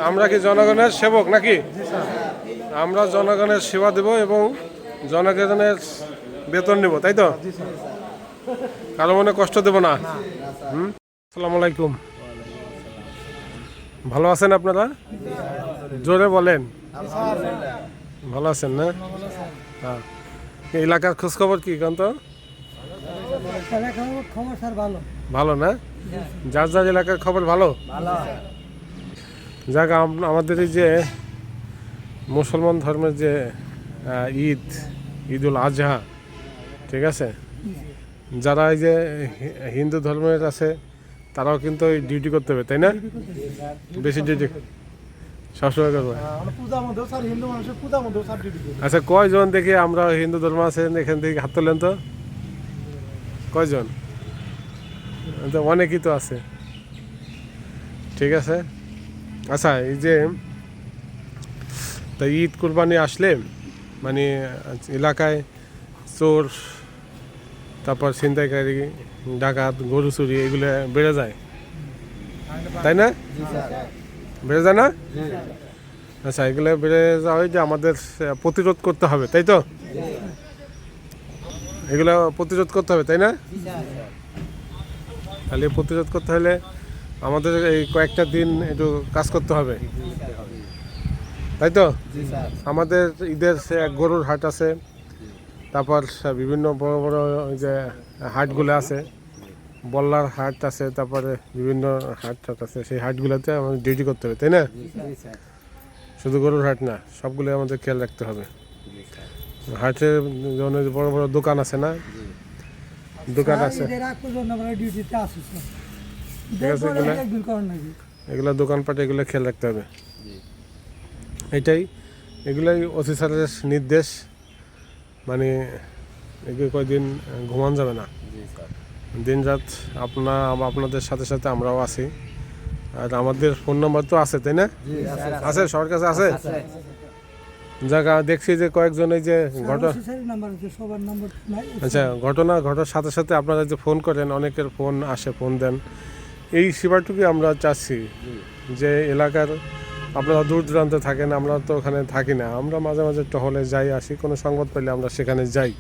আমরা কি জনগণের সেবক নাকি? আমরা জনগণের সেবা দেব এবং জনগণের বেতন নেব, তাই তো? কারো মনে কষ্ট দেব না। আসসালামু আলাইকুম। ভালো আছেন আপনারা? জোরে বলেন। ভালো আছেন না? হ্যাঁ। এলাকার খোঁজ খবর কি কান্ত? ভালো না? যার যার এলাকার খবর ভালো। যাক, আমাদের এই যে মুসলমান ধর্মের যে ঈদুল আজহা, ঠিক আছে, যারা এই যে হিন্দু ধর্মের আছে তারাও কিন্তু ডিউটি করতে হবে, তাই না? বেশি ডিউটি সবসময় করবে। আচ্ছা, কয়জন দেখি আমরা হিন্দু ধর্ম আছে এখান থেকে হাত তোলেন তো? কয়জন? অনেকই তো আছে, ঠিক আছে। আচ্ছা, এই যে তা ঈদ কুরবানি আসলে মানে এলাকায় চোর, তারপর ছিনতাইকারী, ডাকাত, গরু চুরি এগুলো বেড়ে যায়, তাই না? বেড়ে যায় না? আচ্ছা, এগুলো বেড়ে যাওয়া যে আমাদের প্রতিরোধ করতে হবে, তাই তো? এগুলো প্রতিরোধ করতে হবে, তাই না? তাহলে প্রতিরোধ করতে হলে আমাদের এই কয়েকটা দিন একটু কাজ করতে হবে, তাই তো? আমাদের ঈদের গরুর হাট আছে, তারপর বিভিন্ন বড় বড় যে হাটগুলো আছে, বল্লার হাট আছে, তারপরে বিভিন্ন হাট আছে, সেই হাটগুলোতে আমাদের ডিউটি করতে হবে, তাই না? শুধু গরুর হাট না, সবগুলো আমাদের খেয়াল রাখতে হবে। হাটের জন্য বড় বড় দোকান আছে না, দোকান আছে, ঠিক আছে, এগুলো দোকানপাট এগুলো খেয়াল রাখতে হবে। এগুলাই ওসি স্যারের নির্দেশ। মানে এগুলো কয়েকদিন ঘুমান যাবে না, দিন রাত আপনাদের সাথে সাথে আমরাও আছি। আর আমাদের ফোন নাম্বার তো আছে, তাই না? আছে, সবার কাছে আছে। জায়গা দেখছি যে কয়েকজন এই যে আচ্ছা, ঘটনা ঘটার সাথে সাথে আপনারা যে ফোন করেন, অনেকের ফোন আসে, ফোন দেন, এই সেবাটুকুই আমরা চাচ্ছি। যে এলাকার আপনারা দূর দূরান্তে থাকেন, আমরা তো ওখানে থাকি না, আমরা মাঝে মাঝে টহলে যাই আসি, কোনো সংবাদ পেলে আমরা সেখানে যাই,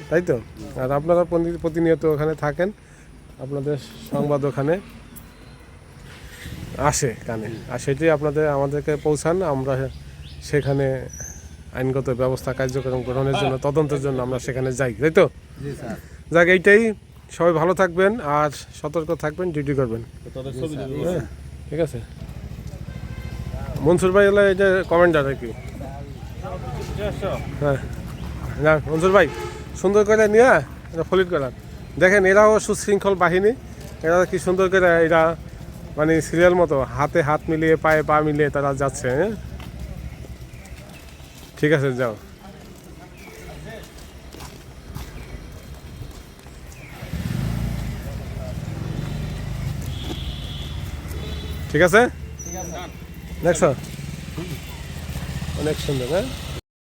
তাই তো? আর আপনারা প্রতিনিয়ত ওখানে থাকেন, আপনাদের সংবাদ ওখানে আসে কানে, আর সেটাই আমাদেরকে পৌঁছান, আমরা সেখানে আইনগত ব্যবস্থা কার্যক্রম গ্রহণের জন্য, তদন্তের জন্য আমরা সেখানে যাই, তাই তো? যাক, এইটাই। সবাই ভালো থাকবেন আর সতর্ক থাকবেন, ডিউটি করবেন, ঠিক আছে? মনসুর ভাই হলো এই যে কমান্ডার আর কি। হ্যাঁ, না মনসুর ভাই, সুন্দর করে নিয়ে এটা ফলিট করান। দেখেন, এরাও সুশৃঙ্খল বাহিনী, এরা কি সুন্দর করে এরা মানে সিরিয়াল মতো হাতে হাত মিলিয়ে পায়ে পা মিলিয়ে তারা যাচ্ছে। হ্যাঁ, ঠিক আছে, যাও। ঠিক আছে, দেখছো অনেক সুন্দর। হ্যাঁ।